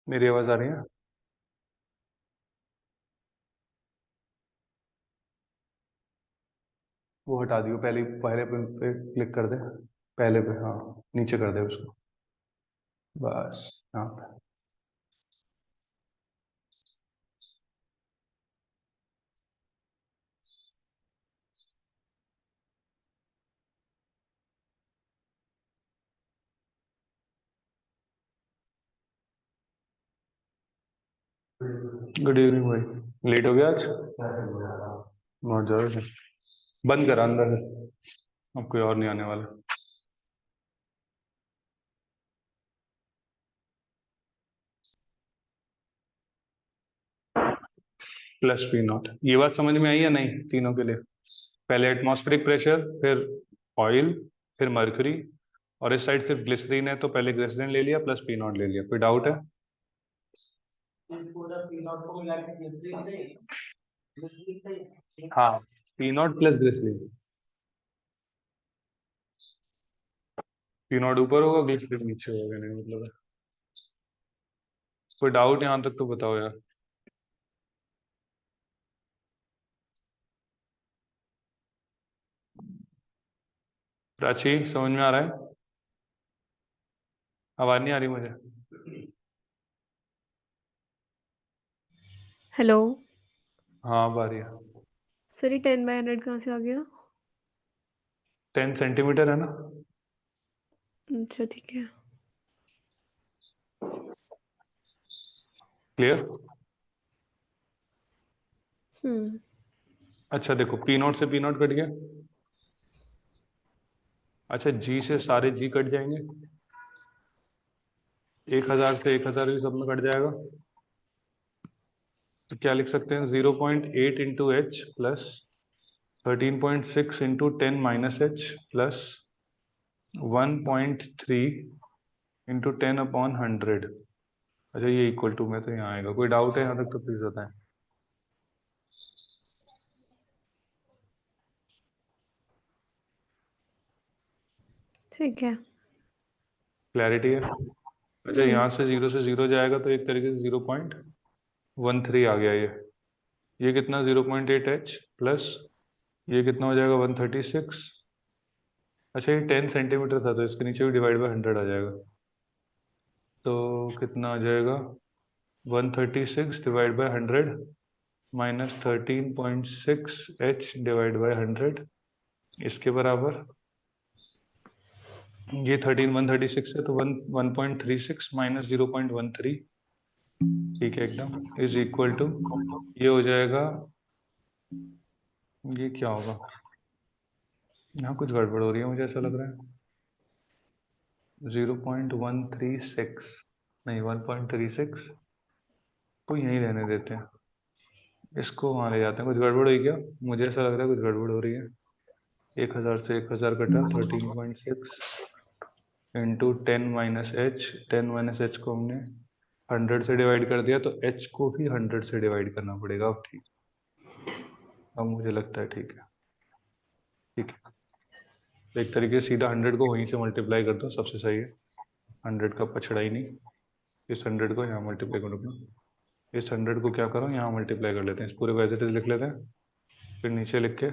मेरी आवाज आ रही है? वो हटा दियो, पहले पहले पे क्लिक कर दे। पहले पे, हाँ, नीचे कर दे उसको। बस यहाँ पे। गुड इवनिंग भाई, लेट हो गया आज? बहुत ज्यादा से। बंद करा अंदर से, अब कोई और नहीं आने वाला। प्लस पी नॉट, ये बात समझ में आई या नहीं तीनों के लिए? पहले एटमॉस्फेरिक प्रेशर, फिर ऑयल, फिर मर्क्यूरी, और इस साइड सिर्फ ग्लिसरीन है, तो पहले ग्लिसरीन ले लिया, प्लस पी नॉट ले लिया। कोई डाउट है? पूरा पी नॉट को मिला के ग्लिसरीन नहीं, ग्लिसरीन नहीं, हाँ, P naught plus glycerine. P naught ऊपर होगा, ग्लिसरीन नीचे होगा, नहीं मतलब है। कोई डाउट यहाँ तक तो बताओ यार। प्राची, समझ में आ रहा है? आवाज नहीं आ रही मुझे। हेलो। हाँ, अब आ रही है। सर ये 10/100 कहाँ से आ गया? 10 सेंटीमीटर है ना। अच्छा ठीक है। क्लियर? हम्म। अच्छा देखो, पी नॉट से पी नॉट कट गया। अच्छा, जी से सारे जी कट जाएंगे। 1000 से 1000 भी सब में कट जाएगा। तो क्या लिख सकते हैं? 0.8 into H plus 13.6 into 10 - h plus 1.3 into 10/100। अच्छा, ये इक्वल टू में तो यहाँ आएगा। कोई डाउट है यहाँ तक तो प्लीज बताएं। ठीक है। क्लैरिटी है? अच्छा, हम्म। यहाँ से जीरो जाएगा तो एक तरीके से 0.13 आ गया ये कितना? 0.8 h प्लस ये कितना हो जाएगा? 136। अच्छा, ये 10 सेंटीमीटर था, तो इसके नीचे भी डिवाइड बाय 100 आ जाएगा। तो कितना आ जाएगा? 136 divide by 100 minus 13.6 h divide by 100, इसके बराबर। ये 13136 है, तो 1.36 माइनस 0.13, ठीक है एकदम, इज इक्वल टू, ये हो जाएगा, ये क्या होगा? यहाँ कुछ गड़बड़ हो रही है, मुझे ऐसा लग रहा है। 0.136 नहीं, 1.36 को यहीं रहने देते हैं, इसको वहाँ ले जाते हैं। कुछ गड़बड़ हुई क्या? मुझे ऐसा लग रहा है कुछ गड़बड़ हो रही है। 1000 से 1000 कटा, 13.6 इंटू 10 - h। 10 - h को हमने 100 से डिवाइड कर दिया, तो h को भी 100 से डिवाइड करना पड़ेगा। अब ठीक, अब मुझे लगता है ठीक है। ठीक है, तो एक तरीके से सीधा 100 को वहीं से मल्टीप्लाई कर दो, सबसे सही है। 100 का पछड़ा ही नहीं। इस 100 को यहाँ मल्टीप्लाई करो अपना। इस 100 को क्या करो, यहाँ मल्टीप्लाई कर लेते हैं, इस पूरे को एज इट इज लिख लेते हैं। फिर नीचे लिख के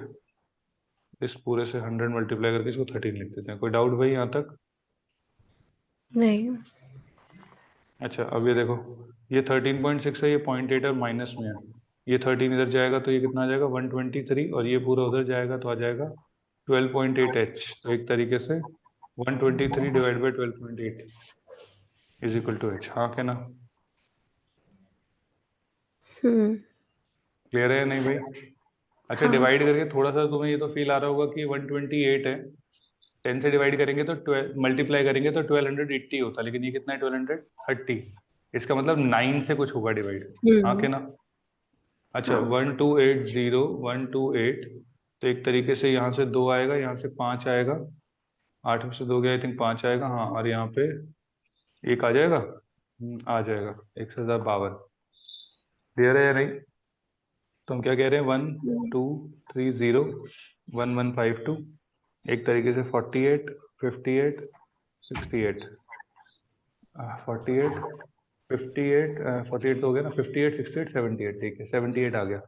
इस पूरे से 100 मल्टीप्लाई करके इसको 13 लिख देते हैं। कोई डाउट भाई यहाँ तक? नहीं। अच्छा, अब ये देखो, ये 13.6 है, ये 0.8 और माइनस में है। ये 13 इधर जाएगा तो ये कितना आ जाएगा? 123, और ये पूरा उधर जाएगा तो आ जाएगा 12.8 h। तो एक तरीके से 123 divide by 12.8 is equal to h। हाँ क्या ना? हम्म। क्लियर है या नहीं भाई? अच्छा, हाँ। डिवाइड करके थोड़ा सा तुम्हें ये तो फील आ रहा होगा कि 128 है। 10 से डिवाइड करेंगे तो 12 मल्टीप्लाई करेंगे तो 1280 होता, लेकिन ये कितना है? 1230। इसका मतलब 9 से कुछ होगा डिवाइड। हाँ हम्म। क्या ना? अच्छा, हाँ। 1280 1228, तो एक तरीके से यहाँ से 2 आएगा, यहाँ से 5 आएगा। 8 में से 2 गया, आई थिंक 5 आएगा, हाँ, और यहाँ पे एक आ जाएगा। आ जाएगा 1052। क्लियर है या नहीं? तो हम क्या कह रहे हैं? 1230 1152, एक तरीके से 48 58 68, 48 58 48 तो हो गया ना, 58 68 78, ठीक है 78 आ गया।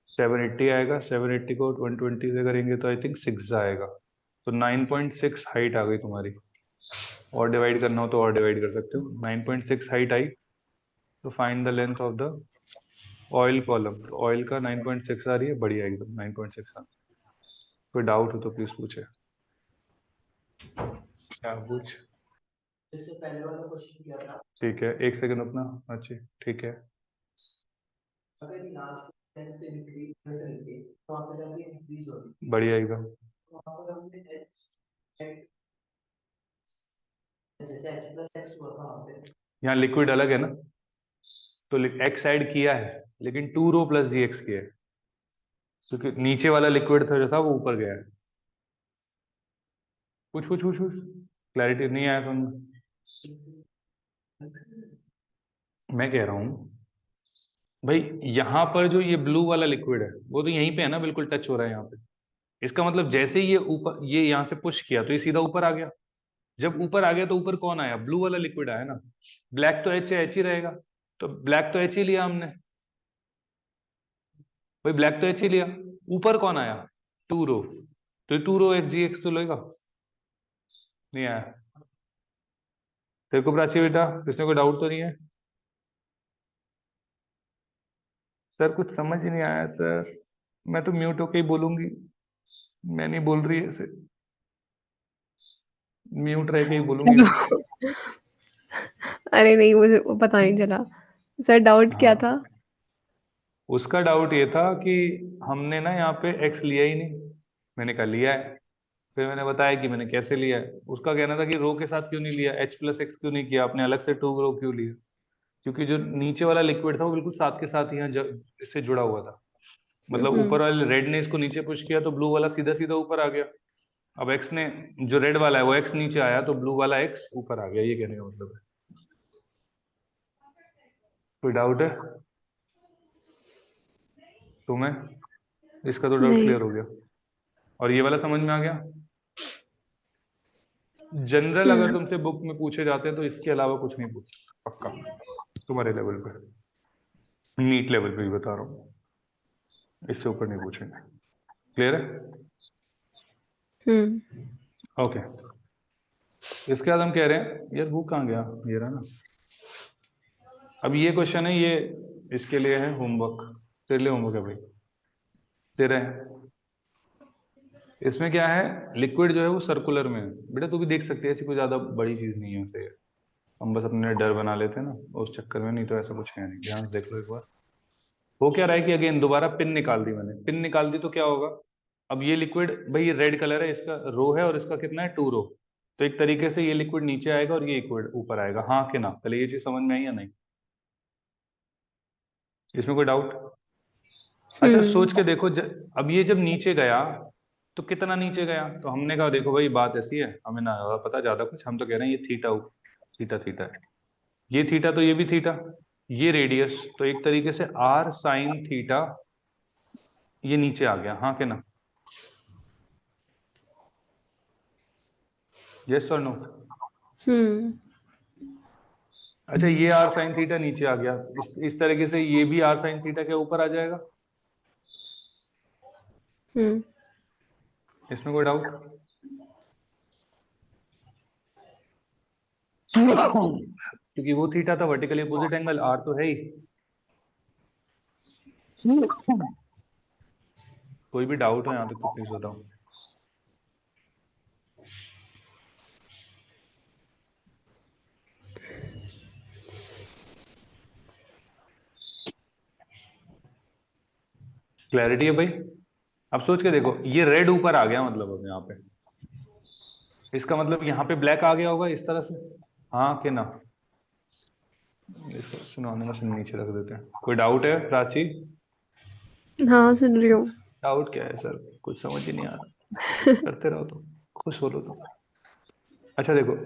780 आएगा, 780 को 120 से करेंगे तो आई थिंक 6 आएगा। तो 9.6 हाइट आ गई तुम्हारी। और डिवाइड करना हो तो और डिवाइड कर सकते हो। 9.6 हाइट आई, तो find the length of the oil column. तो ऑयल का 9.6 आ रही है, बढ़िया एकदम 9.6 आ। कोई डाउट हो तो प्लीज पूछे। क्या पूछ? इससे पहले वाला क्वेश्चन किया था, ठीक है, एक सेकंड अपना। अच्छा ठीक है, अगर यहाँ से 10 पे इंक्रीज करेंगे तो वहाँ पे जाके इंक्रीज होगी, बढ़िया एकदम। तो वहाँ पर हमने जैसे h प्लस एक्स हुआ था वहाँ पे, यहाँ लिक्विड अलग है ना, तो एक्स ऐड किया है लेकिन 2 रो प्लस जी एक्स किया है, क्योंकि नीचे वाला लिक्विड था जो था वो ऊपर गया है। कुछ कुछ कुछ कुछ क्लैरिटी नहीं आया समझ। मैं कह रहा हूँ भाई, यहाँ पर जो ये ब्लू वाला लिक्विड है वो तो यहीं पे है ना, बिल्कुल टच हो रहा है यहाँ पे। इसका मतलब जैसे ही ये ऊपर, ये यहाँ से पुश किया तो ये सीधा ऊपर आ गया। जब ऊपर आ गया तो ऊपर कौन आया? ब्लू वाला लिक्विड आया ना। ब्लैक तो एच है, एच ही रहेगा, तो ब्लैक तो एच ही लिया हमने भाई, ब्लैक तो एच ही लिया। ऊपर कौन आया? 2 रो, तो 2 रो एक्स जी एक्स तो लेगा। नहीं आया तेरे को प्राची बेटा? किसने कोई डाउट तो नहीं है? सर कुछ समझ ही नहीं आया सर। मैं तो म्यूट होके ही बोलूंगी, मैं नहीं बोल रही ऐसे, म्यूट रह के ही बोलूंगी ऐसे। अरे नहीं, मुझे वो पता नहीं चला। सर डाउट क्या हाँ, था? उसका डाउट ये था कि हमने ना यहाँ पे एक्स लिया ही नहीं। मैंने कहा लिया है, फिर मैंने बताया कि मैंने कैसे लिया है। उसका कहना था कि रो के साथ क्यों नहीं लिया, एच प्लस एक्स क्यों नहीं किया आपने, अलग से 2 रो क्यों लिया? क्योंकि जो नीचे वाला लिक्विड था वो बिल्कुल साथ के साथ यहाँ इससे जुड़ा हुआ था। मतलब ऊपर वाले रेड ने इसको नीचे पुश किया तो ब्लू वाला सीधा सीधा ऊपर आ गया। अब एक्स ने, जो रेड वाला है वो एक्स नीचे आया तो ब्लू वाला एक्स ऊपर आ गया, ये कहने का मतलब है। कोई डाउट है तुम्हें? इसका तो डाउट नहीं। क्लियर हो गया। और ये वाला समझ में आ गया। जनरल अगर तुमसे बुक में पूछे जाते हैं तो इसके अलावा कुछ नहीं पूछ पक्का, तुम्हारे लेवल पे, नीट लेवल पे भी बता रहा हूँ, इससे ऊपर नहीं पूछेंगे। क्लियर है? ओके। इसके बाद हम कह रहे हैं, यार वो कहाँ गया, ये रहा ना। अब ये क्वेश्चन है, ये इसके लिए है होमवर्क, तेरे लिए होमवर्क है भाई, तेरे है। इसमें क्या है, लिक्विड जो है वो सर्कुलर में है बेटा, तू भी देख सकती है, ऐसी कोई ज्यादा बड़ी चीज नहीं है उसे। हम बस अपने डर बना लेते हैं ना उस चक्कर में, नहीं तो ऐसा कुछ है नहीं। ध्यान से देख लो एक बार। हो क्या रहा है कि अगेन दोबारा पिन निकाल दी मैंने, पिन निकाल दी तो क्या होगा? अब ये लिक्विड भाई, ये रेड कलर है, इसका रो है और इसका कितना है 2 रो। तो एक तरीके से ये लिक्विड नीचे आएगा और ये लिक्विड ऊपर आएगा, हाँ कि ना? पहले ये चीज समझ में आई या नहीं? इसमें कोई डाउट? अच्छा सोच के देखो, अब ये जब नीचे गया तो कितना नीचे गया? तो हमने कहा देखो भाई बात ऐसी है, हमें ना पता ज्यादा कुछ, हम तो कह रहे हैं ये थीटा, थीटा थीटा है, ये थीटा तो ये भी थीटा, ये रेडियस, तो एक तरीके से आर साइन थीटा ये नीचे आ गया, हाँ कि ना? यस और नो? अच्छा ये आर साइन थीटा नीचे आ गया, इस तरीके से ये भी आर साइन थीटा के ऊपर आ जाएगा। इसमें कोई डाउट? क्योंकि वो थीटा था वर्टिकली अपोजिट एंगल, आर तो है ही। कोई भी डाउट हो यहाँ तक तो प्लीज बताओ। क्लैरिटी है भाई? अब सोच के देखो, ये रेड ऊपर आ गया, मतलब अब यहाँ पे इसका मतलब यहाँ पे ब्लैक आ गया होगा इस तरह से, हाँ कि ना? इसको सिनोनिमस में नीचे रख देते हैं। कोई डाउट है प्राची? हाँ, सुन रही हूँ। डाउट क्या है सर, कुछ समझ ही नहीं आ रहा, करते रहो तो, खुश हो लो तो। अच्छा देखो,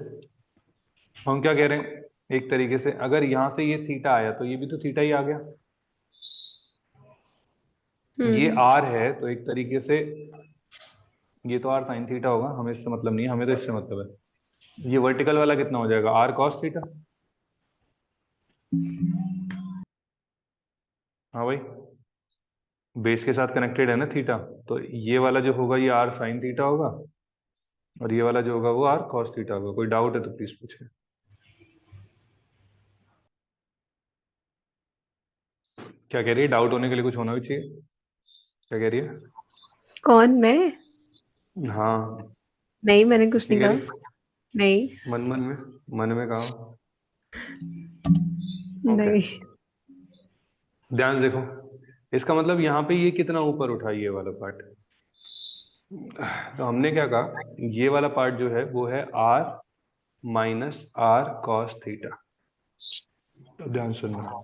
हम क्या कह रहे हैं, एक तरीके से अगर यहाँ से ये थीटा आया तो ये भी तो थीटा ही आ गया। ये आर है तो एक तरीके से ये तो आर साइन थीटा होगा, हमें इससे मतलब नहीं है, हमें तो इससे मतलब है। ये वर्टिकल वाला कितना हो जाएगा, आर कॉस थीटा। हाँ भाई, बेस के साथ कनेक्टेड है ना थीटा, तो ये वाला जो होगा ये आर साइन थीटा होगा, और ये वाला जो होगा वो आर कॉस थीटा होगा। कोई डाउट है तो प्लीज पूछे। क्या कह रही है? डाउट होने के लिए कुछ होना भी चाहिए। क्या कह रही है? कौन, मैं? हाँ, नहीं, मैंने कुछ कुछ नहीं नहीं कह कहा। रही? नहीं। मन में कहा। ओके, नहीं। ध्यान से देखो, इसका मतलब यहाँ पे ये कितना ऊपर उठा ये वाला पार्ट। तो हमने क्या कहा, ये वाला पार्ट जो है वो है R minus R cos theta. तो ध्यान सुनना,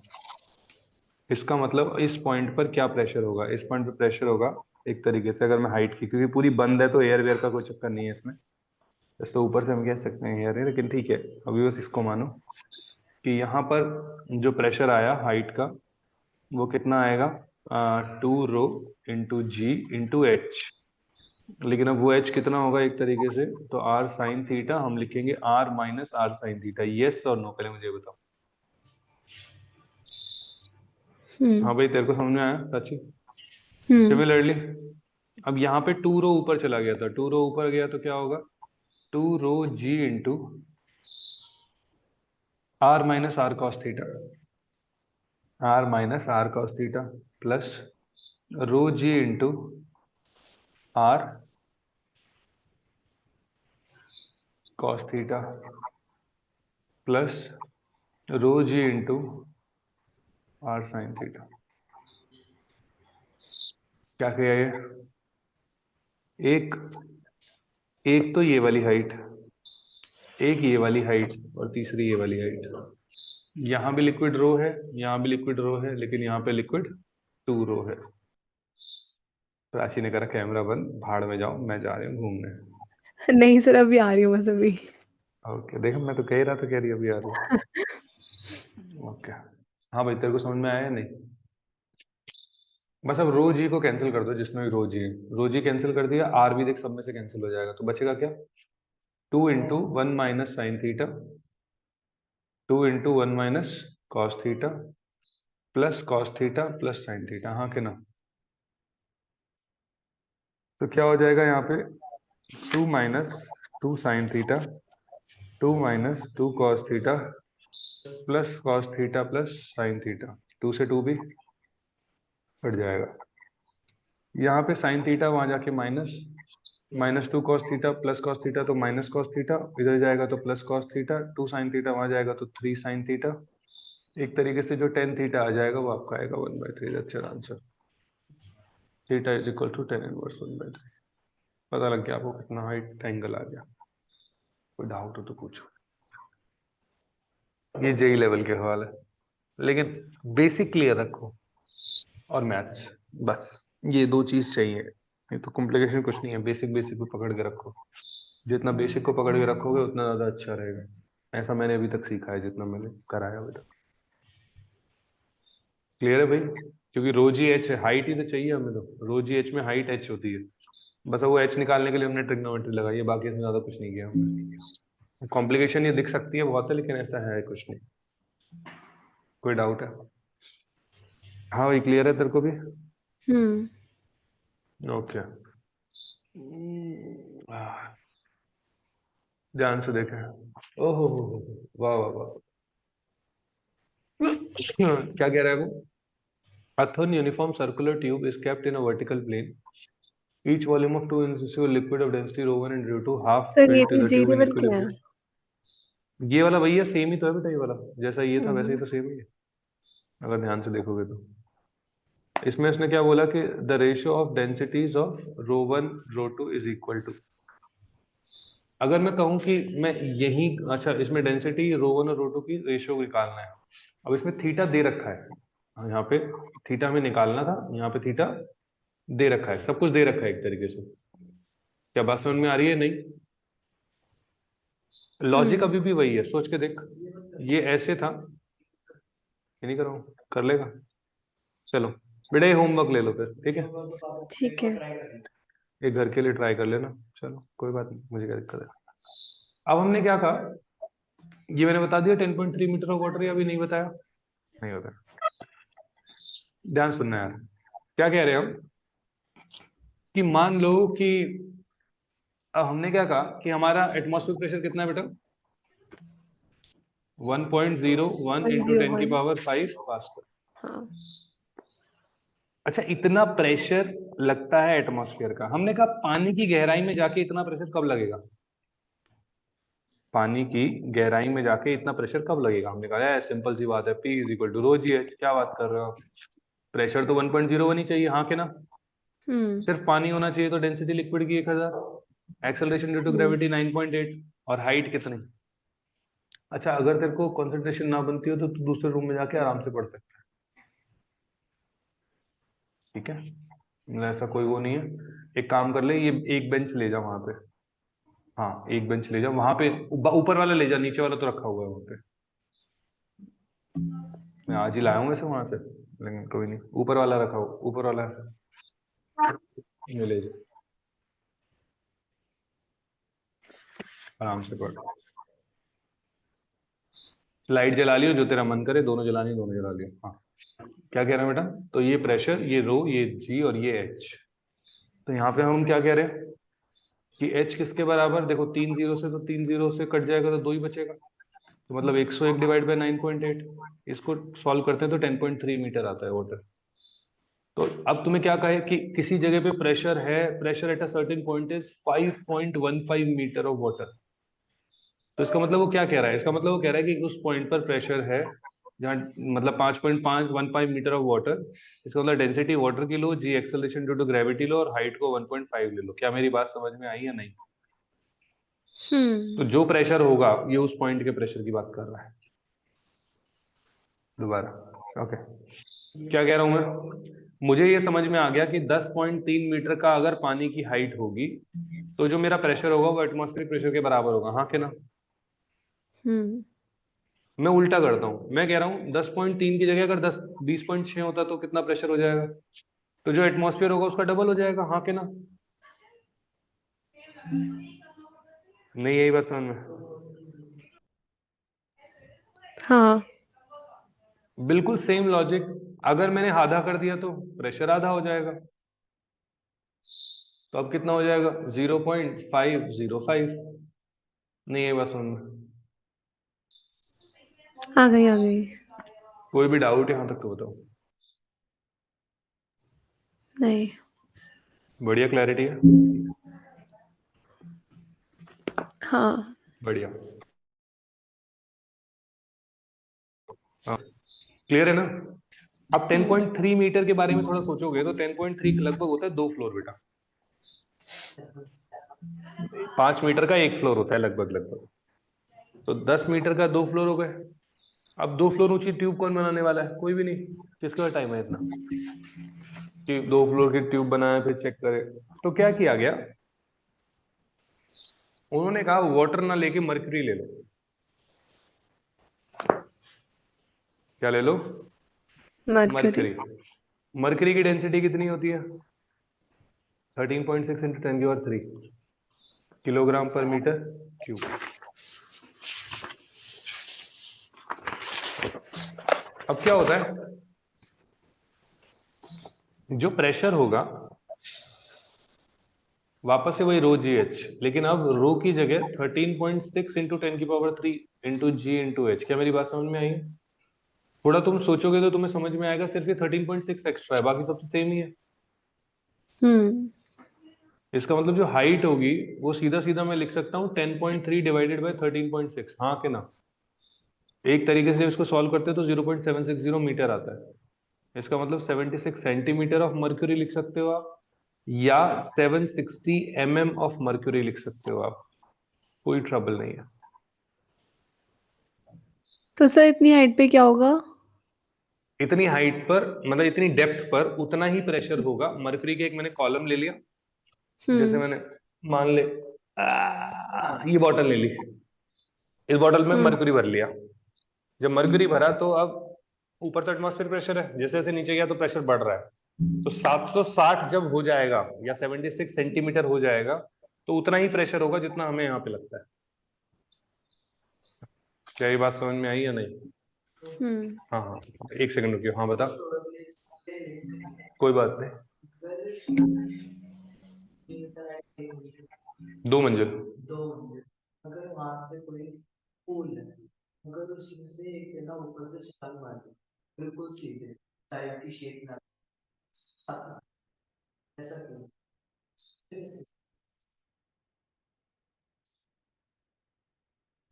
इसका मतलब इस पॉइंट पर क्या प्रेशर होगा, इस पॉइंट पर प्रेशर होगा एक तरीके से, अगर मैं हाइट की, क्योंकि पूरी बंद है तो एयर वेयर का कोई चक्कर नहीं है इसमें, तो ऊपर से हम कह सकते हैं एयर है, लेकिन ठीक है अभी बस इसको मानो कि यहाँ पर जो प्रेशर आया हाइट का वो कितना आएगा, 2 रो इंटू जी इंटू एच। लेकिन अब वो एच कितना होगा एक तरीके से, तो आर साइन थीटा हम लिखेंगे R minus R sine theta. Yes और नो, पहले मुझे बताओ। हाँ भाई, तेरे को समझ में आया प्राची? हम्म। सिमिलरली अब यहाँ पे 2 रो ऊपर चला गया था, 2 रो ऊपर गया तो क्या होगा, 2 rho G into R minus R cos theta, R minus R cos theta plus rho G into R cos theta plus rho G into R sine theta. क्या किया ये, एक एक तो ये वाली हाइट, एक ये वाली हाइट, और तीसरी ये वाली हाइट। यहाँ भी लिक्विड रो है, यहाँ भी लिक्विड रो है, लेकिन यहाँ पे लिक्विड 2 रो है। प्राची ने करा कैमरा बंद, भाड़ में जाओ, मैं जा रही हूँ घूमने। नहीं सर, अभी आ रही हूँ बस अभी। ओके, देखो मैं तो कह ही रहा था, कह रही अभी आ रही हूँ। ओके, हाँ भाई तेरे को समझ में आया या नहीं? बस अब रो जी को कैंसिल कर दो, जिसमें भी रो जी है, रो जी कैंसिल कर दिया, आर भी देख सब में से कैंसिल हो जाएगा, तो बचेगा क्या, 2 into 1 minus sine theta, 2 into 1 minus cos theta plus cos theta plus sine theta. हाँ कि ना? तो क्या हो जाएगा यहाँ पे, 2 minus 2 sine theta, 2 minus 2 cos theta plus cos theta plus sine theta. 2 से 2 भी कट जाएगा। यहाँ पे साइन थीटा वहां जाके minus, -2 cos theta plus cos theta तो माइनस कॉस थीटा, इधर जाएगा तो plus cos theta, 2 sine theta वहां जाएगा तो 3 साइन थीटा। एक तरीके से जो टेन थीटा आ जाएगा वो आपका आएगा 1/3। अच्छा answer, theta is equal to tan inverse 1/3। पता लग गया आपको कितना हाइट एंगल आ गया। कोई डाउट हो तो पूछो। ये जेई लेवल के हवाले, लेकिन बेसिक क्लियर रखो और मैथ्स, बस ये दो चीज चाहिए। ये तो कॉम्प्लिकेशन कुछ नहीं है, बेसिक बेसिक को पकड़ के रखो। जितना बेसिक को पकड़ के रखोगे उतना ज्यादा अच्छा रहेगा। ऐसा मैंने अभी तक सीखा है, जितना मैंने कराया अभी तक। क्लियर है भाई? क्योंकि रोजी एच हाइट ही तो चाहिए हमें, तो रोजी एच में हाइट एच होती है, बस वो एच निकालने के लिए हमने ट्रिग्नोमेट्री लगाई है, बाकी इसमें ज्यादा कुछ नहीं किया हमने। कॉम्प्लिकेशन ये दिख सकती है बहुत है, लेकिन ऐसा है कुछ नहीं। कोई डाउट है? हाँ भाई, क्लियर है तेरे को भी? हम्म। ओके, ध्यान से देखें। ओहो हो, वाह वाह वाह। क्या कह रहा है वो, a thin uniform circular tube is kept in a vertical plane. Each volume of 2 liquid of density ρ1 and ρ2 half sir ये filled to भी the जी tube in लेवल क्या है? equilibrium. ये वाला वही है, सेम ही तो है बेटा, ये वाला जैसा ये था वैसे ही हम्म। तो सेम ही है, अगर ध्यान से देखोगे तो। इसमें इसने क्या बोला कि the ratio of densities of ρ1 ρ2 is equal to, अगर मैं कहूं कि मैं यही, अच्छा इसमें डेंसिटी ρ1 और ρ2 की रेशियो निकालना है, अब इसमें थीटा दे रखा है, यहाँ पे थीटा हमें निकालना था, यहाँ पे थीटा दे रखा है, सब कुछ दे रखा है एक तरीके से। क्या बात समझ में आ रही है? नहीं, लॉजिक हम्म। अभी भी वही है, सोच के देख। ये ऐसे था, ये नहीं करो, कर लेगा। चलो बेटा ये होमवर्क ले लो फिर, ठीक है? ठीक है। एक घर के लिए ट्राई कर लेना। चलो कोई बात नहीं, मुझे क्या दिक्कत है। अब हमने क्या कहा, ये मैंने बता दिया 10.3 मीटर ऑफ वाटर, या अभी नहीं बताया? नहीं होता। ध्यान सुनना यार, क्या कह रहे हैं हम कि मान लो कि अब हमने क्या कहा कि हमारा एटमॉस्फेरिक प्रेशर कितना है बेटा, 1.01 इंटू 10 की 101। Power 5 pascal. हाँ। अच्छा, इतना प्रेशर लगता है एटमॉस्फेयर का। हमने कहा पानी की गहराई में जाके इतना प्रेशर कब लगेगा, पानी की गहराई में जाके इतना प्रेशर कब लगेगा। हमने कहा यार सिंपल सी बात है, P is equal to rho g h. क्या बात कर रहे हो, प्रेशर तो 1.01 ही चाहिए, हाँ के ना। सिर्फ पानी होना चाहिए, तो डेंसिटी लिक्विड की 1000, एक्सेलरेशन ड्यू टू ग्रेविटी 9.8, और हाइट कितनी। अच्छा, अगर तेरे को कंसंट्रेशन ना बनती हो तो तू दूसरे रूम में जाके आराम से पढ़ सकता है, ठीक है। मतलब ऐसा कोई वो नहीं है। एक काम कर ले, ये एक बेंच ले जा वहां पे, हाँ एक बेंच ले जा वहां पे, ऊपर वाला ले जा, नीचे वाला तो रखा हुआ है वहां पे। मैं आज ही लाया हूँ वैसे वहां से, लेकिन कोई नहीं, ऊपर वाला रखा हो, ऊपर वाला ये ले जा, आराम से पढ़। लाइट जला लियो, जो तेरा मन करे, दोनों जलानी दोनों जला लियो। हाँ, क्या कह रहे हैं बेटा, तो ये प्रेशर, ये रो, ये जी और ये एच। तो यहाँ पे हम क्या कह रहे हैं कि एच किसके बराबर, देखो 3 जीरो से, तो 3 जीरो से कट जाएगा तो 2 ही बचेगा, तो मतलब 101 डिवाइड बाय 9.8। इसको सॉल्व करते हैं तो 10.3 मीटर आता है वाटर। तो अब तुम्हें क्या कहे कि किसी जगह पे प्रेशर है, pressure at a certain point is 5.15 metre of water. तो इसका मतलब वो क्या कह रहा है, इसका मतलब वो कह रहा है कि उस पॉइंट पर प्रेशर है जहाँ, मतलब 5.515 मीटर ऑफ वाटर। इसका मतलब डेंसिटी वाटर की लो, जी एक्सेलरेशन ड्यू टू ग्रेविटी लो, और हाइट को 1.5 ले लो। क्या मेरी बात समझ में आई या नहीं। तो जो प्रेशर होगा ये उस पॉइंट के प्रेशर की बात कर रहा है। दोबारा, ओके, क्या कह रहा हूं मैं, मुझे ये समझ में आ गया कि 10.3 मीटर का अगर पानी की हाइट होगी तो जो मेरा प्रेशर होगा वो एटमॉस्फेरिक प्रेशर के बराबर होगा, हाँ के ना। मैं उल्टा करता हूं, मैं कह रहा हूं 10.3 की जगह अगर 20.6 होता तो कितना प्रेशर हो जाएगा, तो जो एटमॉस्फेयर होगा उसका डबल हो जाएगा, हाँ के ना। नहीं यही बात समझ में, हाँ। बिल्कुल सेम लॉजिक। अगर मैंने आधा कर दिया तो प्रेशर आधा हो जाएगा, तो अब कितना हो जाएगा, 0.505। नहीं ये बात समझ में, आ गई आ गई। कोई भी डाउट यहाँ तक तो बताओ। नहीं। बढ़िया क्लैरिटी है, हाँ। बढ़िया, हाँ क्लियर है ना। अब 10.3 मीटर के बारे में थोड़ा सोचोगे तो 10.3 लगभग होता है 2 फ्लोर बेटा। 5 मीटर का 1 फ्लोर होता है लगभग लगभग, तो 10 मीटर का 2 फ्लोर हो गए। अब 2 फ्लोर ऊंची ट्यूब कौन बनाने वाला है, कोई भी नहीं। किसके पास टाइम है इतना कि 2 फ्लोर की ट्यूब बनाए फिर चेक करे। तो क्या किया गया, उन्होंने कहा वाटर ना लेके मर्क्यूरी ले लो। क्या ले लो, मरकरी। मर्क्यूरी। मर्क्यूरी की डेंसिटी कितनी होती है, 13.6 इंटू 10⁻³ किलोग्राम पर मीटर क्यूब। अब क्या होता है, जो प्रेशर होगा वापस से वही रो जी एच, लेकिन अब रो की जगह 13.6 इंटू 10⁻³ इंटू जी इंटू एच। क्या मेरी बात समझ में आई। थोड़ा तुम सोचोगे तो तुम्हें समझ में आएगा, सिर्फ ये 13.6 एक्स्ट्रा है, बाकी सब तो सेम ही है। इसका मतलब जो हाइट होगी वो सीधा सीधा मैं लिख सकता हूँ 10.3 डिवाइडेड बाय 13.6, हाँ के ना। एक तरीके से इसको सॉल्व करते हैं तो 0.760 मीटर आता है। इसका मतलब 76 सेंटीमीटर ऑफ मर्क्यूरी लिख सकते हो आप, या 760 ऑफ मर्क्यूरी लिख सकते हो आप, कोई ट्रबल नहीं है। तो सर इतनी हाइट पे क्या होगा? इतनी हाइट पर मतलब इतनी डेप्थ पर उतना ही प्रेशर होगा। मर्क्यूरी के एक मैंने कॉलम ले लिया, जैसे मैंने मान ले ये बॉटल ले ली, इस बॉटल में मर्क्यूरी भर लिया। जब मर्क्यूरी भरा तो अब ऊपर तो एटमॉस्फेयर प्रेशर है, जैसे जैसे नीचे गया तो प्रेशर बढ़ रहा है। तो 760 जब हो जाएगा या 76 सेंटीमीटर हो जाएगा तो उतना ही प्रेशर होगा जितना हमें यहाँ पे लगता है। क्या ये बात समझ में आई या नहीं। हाँ हाँ, एक सेकंड रुकियो। हाँ बता। कोई बात नहीं। 2 मंजिल। अगर वहां से कोई पुल है, अगर उसमें से एक जना ऊपर से छलांग मार दे, बिल्कुल सीधे टायर की शेप में ऐसा क्यों?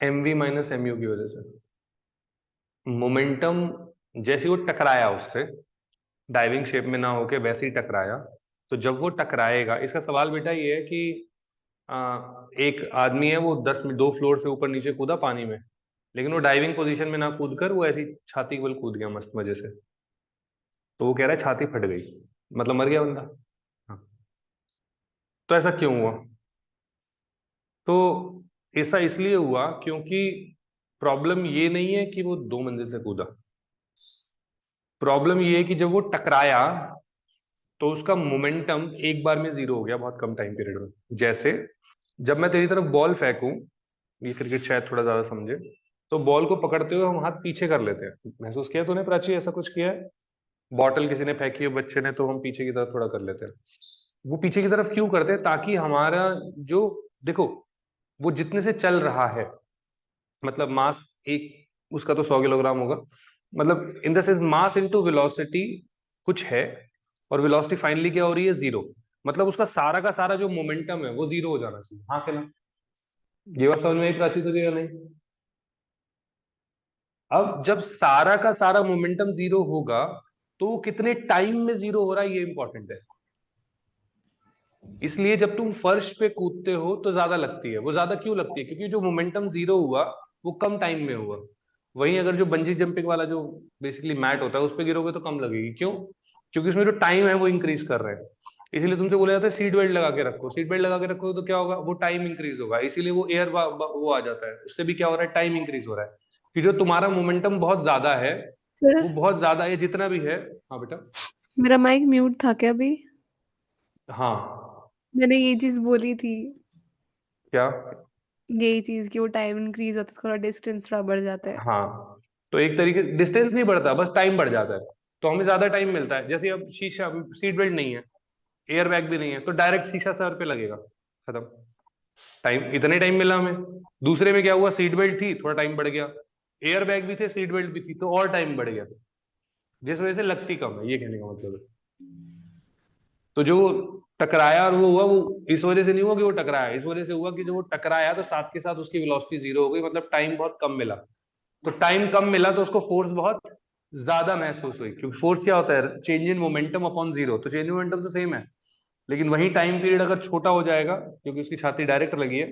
mv माइनस mu की वजह से मोमेंटम, जैसे वो टकराया उससे, डाइविंग शेप में ना होके वैसे ही टकराया, तो जब वो टकराएगा, इसका सवाल बेटा ये है कि एक आदमी है, वो 2 फ्लोर से ऊपर नीचे कूदा पानी में, लेकिन वो डाइविंग पोजीशन में ना कूद कर वो ऐसी छाती के बल कूद गया मस्त मजे से, तो वो कह रहा है छाती फट गई, मतलब मर गया बंदा। हाँ। तो ऐसा क्यों हुआ? तो ऐसा इसलिए हुआ क्योंकि प्रॉब्लम ये नहीं है कि वो 2 मंजिल से कूदा, प्रॉब्लम ये है कि जब वो टकराया तो उसका मोमेंटम एक बार में जीरो हो गया बहुत कम टाइम पीरियड में। जैसे जब मैं तेरी तरफ बॉल फेंकूं, ये क्रिकेट शायद थोड़ा ज्यादा समझे, तो बॉल को पकड़ते हुए हम हाथ पीछे कर लेते हैं। महसूस किया तूने प्राची, ऐसा कुछ किया है? बॉटल किसी ने फेंकी है बच्चे ने, तो हम पीछे की तरफ थोड़ा कर लेते हैं। वो पीछे की तरफ क्यों करते हैं? ताकि हमारा जो, देखो, वो जितने से चल रहा है, मतलब मास एक उसका तो 100 किलोग्राम होगा, मतलब in the sense mass into velocity कुछ है, और वेलोसिटी फाइनली क्या हो रही है? जीरो। मतलब उसका सारा का सारा जो मोमेंटम है वो जीरो हो जाना चाहिए। हाँ क्या ना? ये बात समझ में आई प्राची तुझे या नहीं? अब जब सारा का सारा मोमेंटम जीरो होगा तो वो कितने टाइम में जीरो हो रहा है ये इंपॉर्टेंट है। इसलिए जब तुम फर्श पे कूदते हो तो ज्यादा लगती है। वो ज्यादा क्यों लगती है? क्योंकि जो मोमेंटम जीरो हुआ वो कम टाइम में हुआ। वहीं अगर जो बंजी जंपिंग वाला जो बेसिकली मैट होता है उस पे गिरोगे तो कम लगेगी। क्यों? क्योंकि उसमें जो टाइम है वो इंक्रीज कर रहे हैं। इसीलिए तुमसे बोला जाता है सीट बेल्ट लगा के रखो। सीट बेल्ट लगा के रखो तो क्या होगा? वो टाइम इंक्रीज होगा, इसीलिए वो एयर वो आ जाता है, उससे भी क्या हो रहा है? टाइम इंक्रीज हो रहा है। कि जो तुम्हारा मोमेंटम बहुत ज्यादा है, सर, वो बहुत ज्यादा है जितना भी है। हाँ बेटा। मेरा माइक म्यूट था क्या अभी? हाँ। मैंने ये चीज़ बोली थी, क्या? यही चीज़ कि वो टाइम इंक्रीज़ होता है, थोड़ा डिस्टेंस थोड़ा बढ़ जाता है। हाँ, तो एक तरीके डिस्टेंस नहीं बढ़ता, बस टाइम बढ़ जाता है। तो हमें ज्यादा टाइम मिलता है। जैसे अब शीशा, सीट बेल्ट नहीं है, एयर बैग भी नहीं है, तो डायरेक्ट शीशा सर पे लगेगा, खत्म। टाइम, इतने टाइम मिला हमें। दूसरे में क्या हुआ? सीट बेल्ट थी, थोड़ा टाइम बढ़ गया, एयर बैग भी थे, सीट बेल्ट भी थी, तो और टाइम बढ़ गया, जिस वजह से लगती कम है, ये कहने का मतलब है। तो जो टकराया और वो हुआ, वो इस वजह से नहीं हुआ कि वो टकराया, इस वजह से हुआ कि जो वो टकराया तो साथ के साथ उसकी वेलोसिटी जीरो हो गई, मतलब टाइम बहुत कम मिला। तो टाइम कम मिला तो उसको फोर्स बहुत ज्यादा महसूस हुई, क्योंकि फोर्स क्या होता है? Change in momentum upon zero. तो चेंज इन मोमेंटम तो सेम है, लेकिन वही टाइम पीरियड अगर छोटा हो जाएगा, क्योंकि उसकी छाती डायरेक्ट लगी है,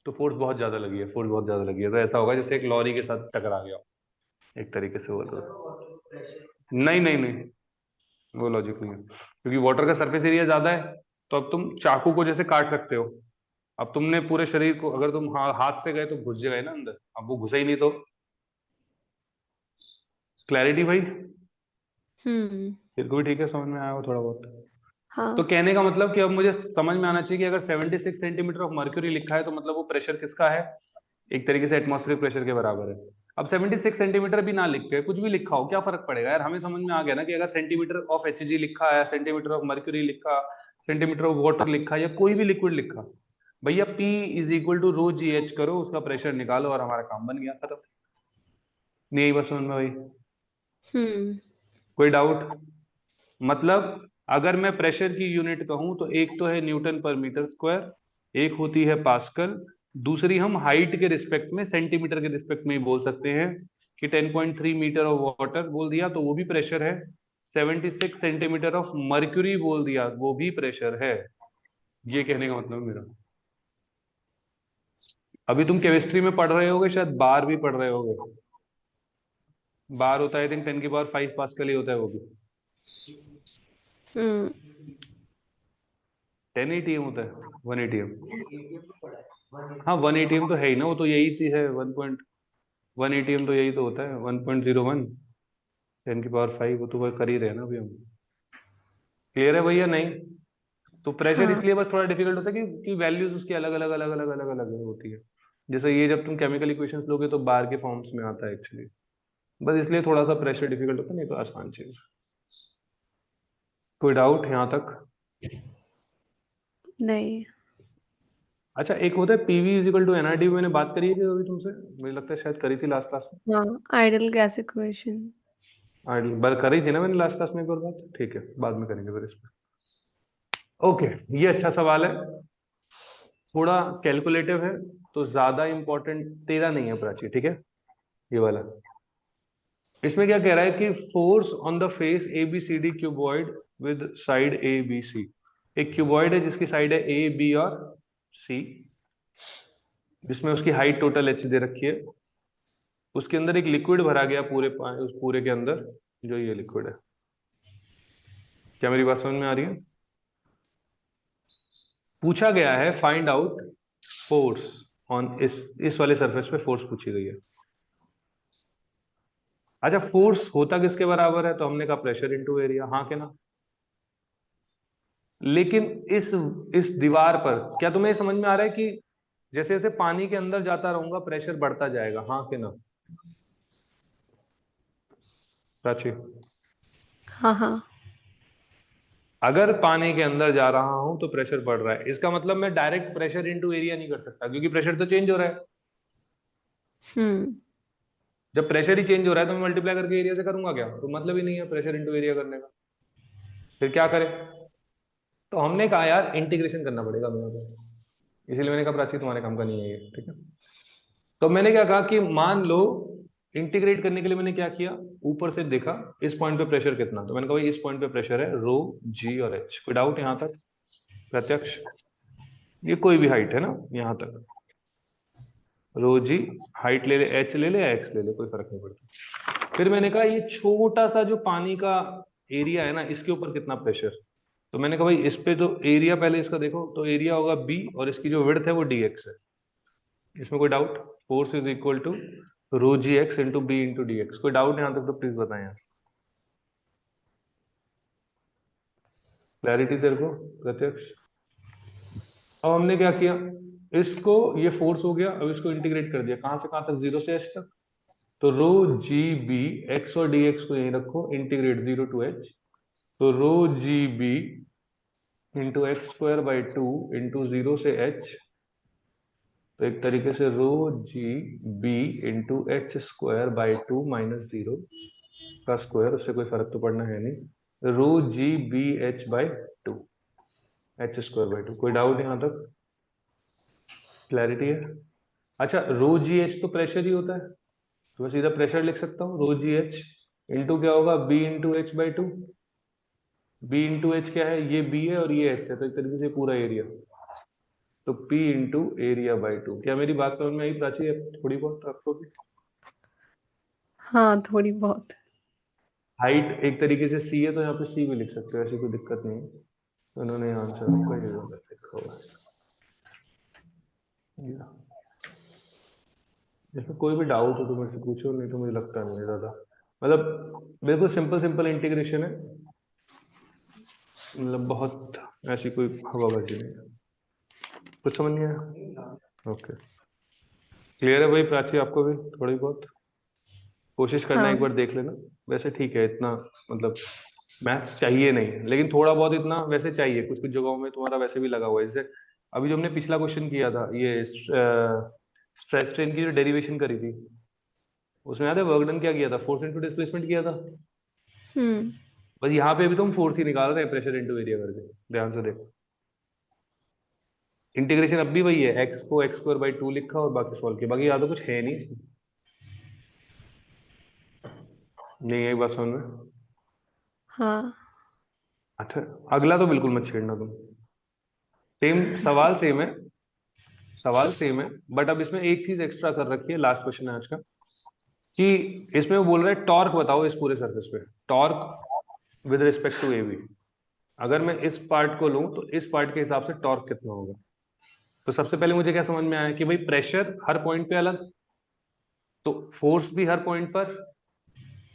तो फोर्स बहुत ज्यादा लगी है, फोर्स बहुत ज्यादा लगी है, तो ऐसा होगा जैसे एक लॉरी के साथ टकरा गया, एक तरीके से बोल रहा। नहीं नहीं नहीं, वो लॉजिक नहीं है, क्योंकि वाटर का सरफेस एरिया ज्यादा है। तो अब तुम चाकू को जैसे काट सकते हो, अब तुमने पूरे शरीर को, अगर तुम हाथ से गए तो घुस जाएगा ना अंदर, अब वो घुसा ही नहीं तो। क्लैरिटी भाई? हुँ, फिर को भी ठीक है, समझ में आया हो थोड़ा बहुत? तो हाँ। कहने का मतलब कि अब मुझे समझ में आना चाहिए कि अगर 76 सेंटीमीटर ऑफ मर्क्यूरी लिखा है तो मतलब वो प्रेशर किसका है? एक तरीके से एटमॉस्फेरिक प्रेशर के बराबर है। अब 76 सेंटीमीटर भी ना लिख के कुछ भी लिखा हो, क्या फर्क पड़ेगा यार? हमें समझ में आ गया ना कि अगर सेंटीमीटर ऑफ एचजी लिखा है, सेंटीमीटर ऑफ मर्क्यूरी लिखा, सेंटीमीटर ऑफ वाटर लिखा, या कोई भी लिक्विड लिखा, भैया P is equal to rho g h करो, उसका प्रेशर निकालो और हमारा काम बन गया, खत्म। नहीं यही बात समझ में भाई? हुँ, कोई डाउट? मतलब अगर मैं प्रेशर की यूनिट कहूं तो एक तो है न्यूटन पर मीटर स्क्वायर, एक होती है पास्कल, दूसरी हम हाइट के रिस्पेक्ट में, सेंटीमीटर के रिस्पेक्ट में ही बोल सकते हैं कि 10.3 मीटर ऑफ वाटर बोल दिया तो वो भी प्रेशर है, 76 सेंटीमीटर ऑफ मर्क्यूरी बोल दिया वो भी प्रेशर है। ये कहने का मतलब मेरा। अभी तुम केमिस्ट्री में पढ़ रहे होगे, शायद बार भी पढ़ रहे होगे। बार होता है आई थिंक 10 की पावर 5 पास्कल ही होता है वो भी। हुँ, 10 एटीएम होता है, 1 एटीएम। हाँ 1 एटीएम तो है ही ना, वो तो यही थी है 1.1 एटीएम, तो यही तो होता है 1.01, 10 की पावर 5, वो तो वह कर ही रहे हैं ना अभी हम। क्लियर है भैया? नहीं? तो प्रेशर हाँ। इसलिए बस थोड़ा डिफिकल्ट होता है कि वैल्यूज उसकी अलग अलग अलग अलग अलग अलग होती है। जैसे ये जब तुम केमिकल इक्वेशंस लोगे तो बार के फॉर्म्स में आता है एक्चुअली, बस इसलिए थोड़ा सा प्रेशर डिफिकल्ट होता है, नहीं तो आसान चीज। कोई डाउट यहाँ तक? नहीं। अच्छा, एक होता है PV is equal to NRT, मैंने बात करी है कि अभी तुमसे, मुझे लगता है शायद करी थी लास्ट क्लास में। हाँ, आइडियल गैस इक्वेशन। बार करी थी ना मैंने लास्ट क्लास में एक और बात, ठीक है बाद में करेंगे फिर इसमें। ओके, ये अच्छा सवाल है, थोड़ा कैलकुलेटिव है, तो ज्यादा इंपॉर्टेंट तेरा नहीं है प्राची, ठीक है ये वाला। इसमें क्या कह रहा है कि force on the face A B C D cuboid with side A B C. एक क्यूबॉइड है जिसकी साइड है ए बी और सी, जिसमें उसकी हाइट टोटल एच दे रखी है, उसके अंदर एक लिक्विड भरा गया उस पूरे के अंदर, जो ये लिक्विड है। क्या मेरी बात समझ में आ रही है? पूछा गया है फाइंड आउट फोर्स ऑन इस वाले सरफेस पे, फोर्स पूछी गई है। अच्छा, फोर्स होता किसके बराबर है? तो हमने कहा प्रेशर इनटू एरिया, हाँ के ना। लेकिन इस दीवार पर क्या तुम्हें ये समझ में आ रहा है कि जैसे जैसे पानी के अंदर जाता रहूंगा प्रेशर बढ़ता जाएगा, हाँ के ना प्राची? हाँ हाँ। अगर पानी के अंदर जा रहा हूं तो प्रेशर बढ़ रहा है, इसका मतलब मैं डायरेक्ट प्रेशर इनटू एरिया नहीं कर सकता, क्योंकि प्रेशर तो चेंज हो रहा है। हम्म। जब प्रेशर ही चेंज हो रहा है तो मैं मल्टीप्लाई करके एरिया से करूंगा क्या? तो मतलब ही नहीं है प्रेशर इनटू एरिया करने का, फिर क्या करें? तो हमने कहा यार इंटीग्रेशन करना पड़ेगा हमें तो, इसीलिए मैंने कहा प्राची तुम्हारे काम का नहीं है ये, ठीक है। तो मैंने क्या कहा कि मान लो इंटीग्रेट करने के लिए मैंने क्या किया, ऊपर से देखा इस पॉइंट पे प्रेशर कितना, तो मैंने कहा भाई इस पॉइंट पे प्रेशर है रो जी और एच। कोई डाउट यहां तक प्रत्यक्ष? ये कोई भी हाइट है ना यहां तक, रो जी, हाइट ले ले, एच ले ले या एक्स ले ले, कोई फर्क नहीं पड़ता। फिर मैंने कहा ये छोटा सा जो पानी का एरिया है ना, इसके ऊपर कितना प्रेशर, तो मैंने कहा भाई इस पे तो एरिया पहले इसका देखो, तो एरिया होगा बी और इसकी जो विड्थ है वो डी एक्स है। इसमें कोई doubt? Force is equal to rho g x into b into d x. कोई डाउट यहां तक तो प्लीज बताएं यार। क्लैरिटी तेरे को प्रत्यक्ष? अब हमने क्या किया, इसको, ये फोर्स हो गया, अब इसको इंटीग्रेट कर दिया, कहां से कहां तक? जीरो से एच तक। तो रो जी बी, एक्स और डी एक्स को यहीं रखो, इंटीग्रेट जीरो टू एच, तो rho G B into X square by two into zero से एच, तो एक तरीके से rho G B into H square by two minus zero का स्क्वायर, उससे कोई फर्क तो पड़ना है नहीं, rho G B H by two, H square by two. कोई डाउट यहां तक? क्लैरिटी है? अच्छा, रो जी एच तो प्रेशर ही होता है, तो मैं सीधा प्रेशर लिख सकता हूँ, रो जी एच इंटू क्या होगा, b into h by two. B into h क्या है, ये बी है और ये एच है, तो एक तरीके से पूरा एरिया, तो P into area by two. क्या मेरी बात समझ में आई प्राची? थोड़ी बहुत आपको भी? हाँ, थोड़ी बहुत। हाइट एक तरीके से C है, तो यहाँ पे C भी लिख सकते हो, ऐसी कोई दिक्कत नहीं है। तो उन्होंने आंसर आपका ये वाला लिखा हुआ है। इसमें कोई भी डाउट हो तो मुझसे पूछो, नहीं तो मुझे लगता नहीं है ज्यादा, मतलब बिल्कुल सिंपल सिंपल इंटीग्रेशन है, मतलब बहुत ऐसी कोई हवाबाजी नहीं है। कुछ समझ नहीं आया? ओके, क्लियर है भाई प्राची आपको भी? थोड़ी बहुत कोशिश करना, हाँ। एक बार देख लेना। वैसे ठीक है, इतना मतलब मैथ्स चाहिए नहीं, लेकिन थोड़ा बहुत इतना वैसे चाहिए, कुछ कुछ जगहों में तुम्हारा वैसे भी लगा हुआ है। जैसे अभी जो हमने पिछला क्वेश्चन किया था, ये स्ट्रेस स्ट्रेन की जो डेरिवेशन करी थी, उसमें याद है वर्क डन क्या किया था? फोर्स इनटू डिस्प्लेसमेंट किया था। हम्म। बस यहाँ पे भी तो हम फोर्स ही निकाल रहे हैं, प्रेशर इनटू एरिया करके, ध्यान से देखो। इंटीग्रेशन अब भी वही है, एक्स को एक्स स्क्वायर बाई टू लिखा और बाकी सॉल्व किया, बाकी याद तो कुछ है नहीं इसमें। नहीं है बात समझ में? हाँ। अच्छा, अगला तो बिल्कुल मत छेड़ना तुम, सेम सवाल सेम है, सवाल सेम है, बट अब इसमें एक चीज एक्स्ट्रा कर रखी है, लास्ट क्वेश्चन है आज का, कि इसमें वो बोल रहा है टॉर्क बताओ इस पूरे सरफेस पे, टॉर्क विद रिस्पेक्ट टू एवी। अगर मैं इस पार्ट को लूं तो इस पार्ट के हिसाब से टॉर्क कितना होगा। तो सबसे पहले मुझे क्या समझ में आया कि भाई प्रेशर हर पॉइंट पे अलग, तो फोर्स भी हर पॉइंट पर,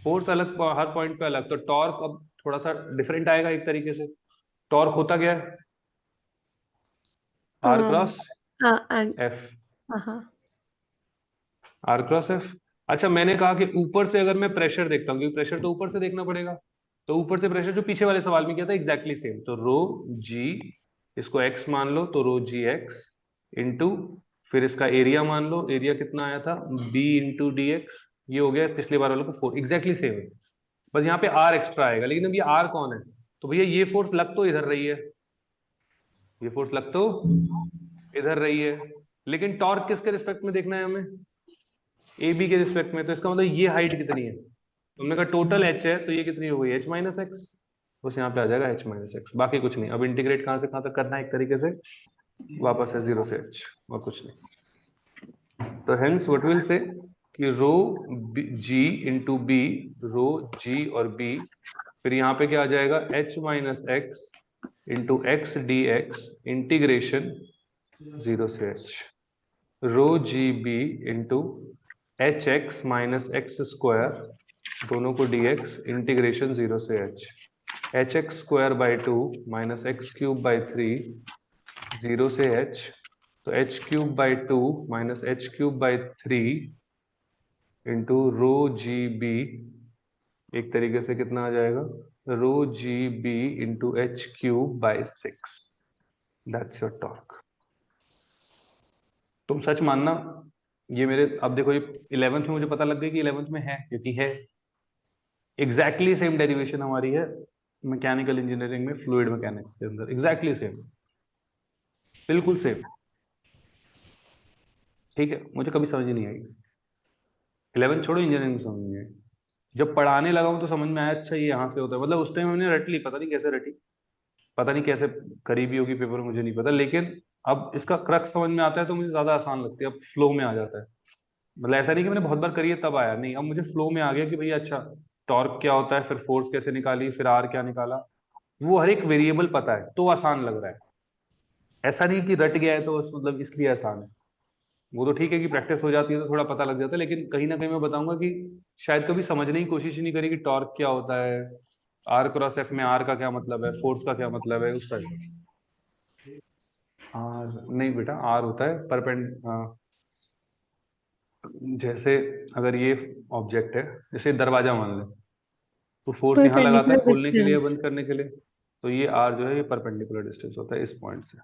फोर्स अलग हर पॉइंट पे अलग, तो टॉर्क अब थोड़ा सा डिफरेंट आएगा एक तरीके से। टॉर्क होता क्या है? आर क्रॉस हाँ। हाँ। एफ, हाँ। R cross F. अच्छा, मैंने कहा कि ऊपर से अगर मैं प्रेशर देखता हूँ, क्योंकि प्रेशर तो ऊपर से देखना पड़ेगा, तो ऊपर से प्रेशर जो पीछे वाले सवाल में किया था एग्जैक्टली सेम, तो रो जी, इसको एक्स मान लो, तो रो जी एक्स इंटू, फिर इसका एरिया मान लो, एरिया कितना आया था बी इंटू डी एक्स, ये हो गया पिछली बार वालों को 4, एग्जैक्टली सेम है, बस यहाँ पे आर एक्स्ट्रा आएगा। लेकिन अब ये आर कौन है, तो भैया ये फोर्स लग तो इधर रही है, ये फोर्स लग तो इधर रही है, लेकिन टॉर्क किसके रिस्पेक्ट में देखना है हमें, ए बी के रिस्पेक्ट में, तो इसका मतलब ये हाइट कितनी है, तो हमने कहा टोटल एच है, तो ये कितनी हो गई एच माइनस एक्स, बस यहाँ पे आ जाएगा एच माइनस एक्स, बाकी कुछ नहीं। अब इंटीग्रेट कहां से कहां तक करना है, एक तरीके से वापस है 0 से h, और कुछ नहीं। तो हेंस व्हाट विल से कि रो जी इंटू बी, रो जी और बी, फिर यहाँ पे क्या आ जाएगा h minus X into X D X integration 0 से h, rho G B into H X minus X square, दोनों को dx इंटीग्रेशन 0 से h, H X square by 2 minus X cube by 3 0 से h, तो H cube by 2 minus H cube by 3 into rho G B, एक तरीके से कितना आ जाएगा rho G B into H cube by 6, that's your torque. तुम सच मानना, ये मेरे, अब देखो ये 11th में मुझे पता लग गई कि 11th में है, क्योंकि है एग्जैक्टली सेम डेरिवेशन हमारी है मैकेनिकल इंजीनियरिंग में, फ्लूइड मैकेनिक्स के अंदर, एग्जैक्टली सेम, बिल्कुल सेम। ठीक है, मुझे कभी समझ नहीं आई 11th छोड़ो, इंजीनियरिंग में समझ नहीं आई, जब पढ़ाने लगा हूं तो समझ में आया, अच्छा ये यहाँ से होता है, मतलब उस टाइम मैंने रट ली, पता नहीं कैसे रटी, पता नहीं कैसे करीबी होगी पेपर, मुझे नहीं पता, लेकिन अब इसका क्रक्स समझ में आता है तो मुझे ज्यादा आसान लगती है, अब फ्लो में आ जाता है। मतलब ऐसा नहीं कि मैंने बहुत बार करी है तब आया, नहीं, अब मुझे फ्लो में आ गया कि भैया अच्छा टॉर्क क्या होता है, फिर फोर्स कैसे निकाली, फिर आर क्या निकाला, वो हर एक वेरिएबल पता है तो आसान लग रहा है। ऐसा नहीं कि रट गया है तो मतलब इसलिए आसान है, वो तो ठीक है कि प्रैक्टिस हो जाती है तो थोड़ा पता लग जाता है, लेकिन कहीं ना कहीं मैं बताऊंगा कि शायद कभी समझने की कोशिश ही नहीं करी कि टॉर्क क्या होता है, आर क्रॉस एफ में आर का क्या मतलब है, फोर्स का क्या मतलब है, उस टाइप। आर नहीं बेटा, आर होता है जैसे अगर ये ऑब्जेक्ट है, जैसे दरवाजा मान ले, तो फोर्स यहाँ लगाता है परपेंडिकुलर खोलने के लिए या डिस्टेंस। बंद करने के लिए, तो ये आर जो है ये परपेंडिकुलर डिस्टेंस होता है इस पॉइंट से,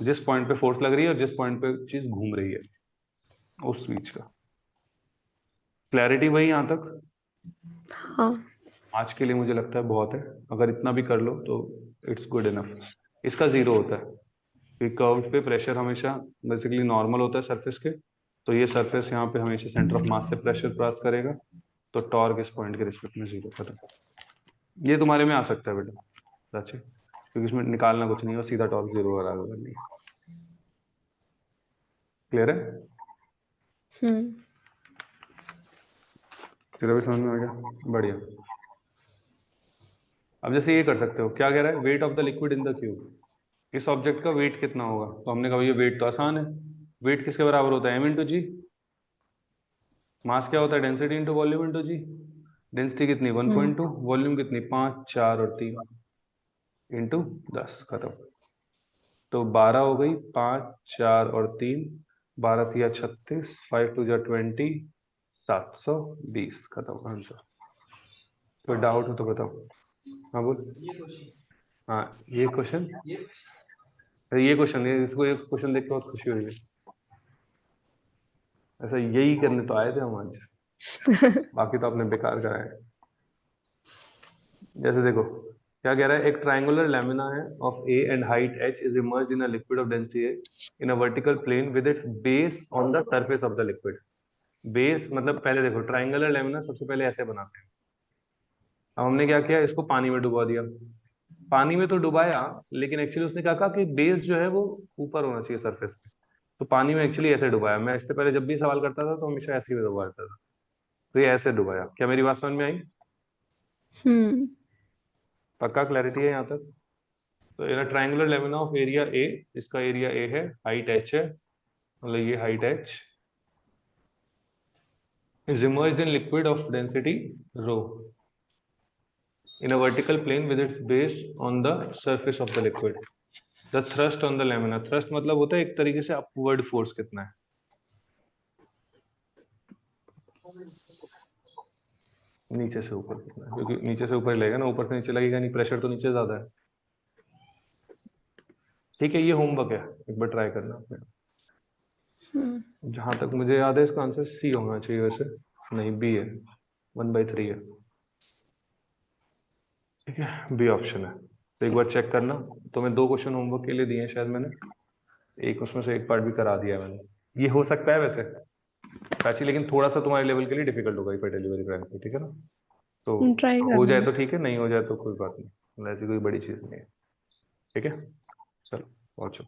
जिस पॉइंट पे फोर्स लग रही है और जिस पॉइंट पे चीज घूम रही है, उस बीच का। क्लैरिटी वही यहाँ तक? हाँ। आज के लिए मुझे लगता है बहुत है, अगर इतना भी कर लो तो इट्स गुड इनफ। इसका 0 होता है कि कर्व पे प्रेशर हमेशा बेसिकली नॉर्मल होता है सरफेस के, तो ये सरफेस यहाँ पे हमेशा सेंटर ऑफ मास से प्रेशर पास करेगा, तो टॉर्क इस पॉइंट के रिस्पेक्ट में 0 खत्म। ये तुम्हारे में आ सकता है बेटा, अच्छे, क्योंकि इसमें निकालना कुछ नहीं है, सीधा टॉर्क 0 बराबर करनी है। क्लियर है? तेरा भी समझ में आ गया, बढ़िया। अब जैसे ये कर सकते हो, क्या कह रहा है, weight of the liquid in the cube, इस ऑब्जेक्ट का वेट कितना होगा, तो हमने कहा ये वेट तो आसान है, वेट किसके बराबर होता है, m इंटू जी, मास क्या होता है, डेंसिटी इंटू वॉल्यूम इंटू जी, डेंसिटी कितनी 1.2, वॉल्यूम कितनी 5, 4 और 3 इंटू 10, खत्म। तो 12 हो गई, 5, 4 और 3, 12 तिया 36, 5 टू जा 20, 720, खत्म आंसर। कोई डाउट हो तो बताओ। हाँ बोल। हाँ ये क्वेश्चन, ये क्वेश्चन, इसको एक क्वेश्चन देख के बहुत खुशी हुई है, ऐसा यही करने तो आए थे हम आज, बाकी तो आपने बेकार कराया। जैसे देखो क्या कह रहा है, एक ट्रायंगुलर लैमिना है of a and height h is immersed in a liquid of density a in a vertical plane with its base on the surface of the liquid. Base मतलब पहले देखो ट्रायंगुलर लैमिना सबसे पहले ऐसे बनाते हैं, अब हमने क्या किया, इसको पानी में डुबा दिया, पानी में तो डुबाया, लेकिन एक्चुअली उसने क्या कहा कि बेस जो है वो ऊपर होना चाहिए सरफेस पे, तो पानी में एक्चुअली ऐसे डुबाया। मैं इससे पहले जब भी सवाल करता था तो हमेशा ऐसे ही डुबाता था, तो ये ऐसे डुबाया। क्या मेरी बात समझ में आई? पक्का क्लैरिटी है यहाँ तक? तो in triangular lamina of area A, इसका एरिया ए है, हाइट h है, मतलब ये height h is immersed in liquid of density rho in a vertical plane with its base on the surface of the liquid. The thrust on the lamina, thrust मतलब होता है एक तरीके से अपवर्ड फोर्स कितना है, नीचे से ऊपर कितना है? क्योंकि नीचे से ऊपर ही लगेगा ना, ऊपर से नीचे लगेगा नहीं, प्रेशर तो नीचे ज्यादा है। ठीक है, ये होमवर्क है, एक बार ट्राई करना। जहां तक मुझे याद है इसका आंसर सी होना चाहिए, वैसे नहीं बी है, 1/3 है। ठीक है, बी ऑप्शन है। तो एक बार चेक करना। तो मैं 2 क्वेश्चन होमवर्क के लिए दिए हैं शायद मैंने, एक उसमें से एक पार्ट भी करा दिया है मैंने। ये हो सकता है वैसे प्राची, लेकिन थोड़ा सा तुम्हारे लेवल के लिए डिफिकल्ट होगा ये डिलीवरी क्रैंक पे, ठीक है ना? तो ट्राई हो कर जाए लूंगी। तो ठीक है, नहीं हो जाए तो कोई बात नहीं, मतलब ऐसी कोई बड़ी चीज नहीं है। ठीक है, चलो पहुंचो।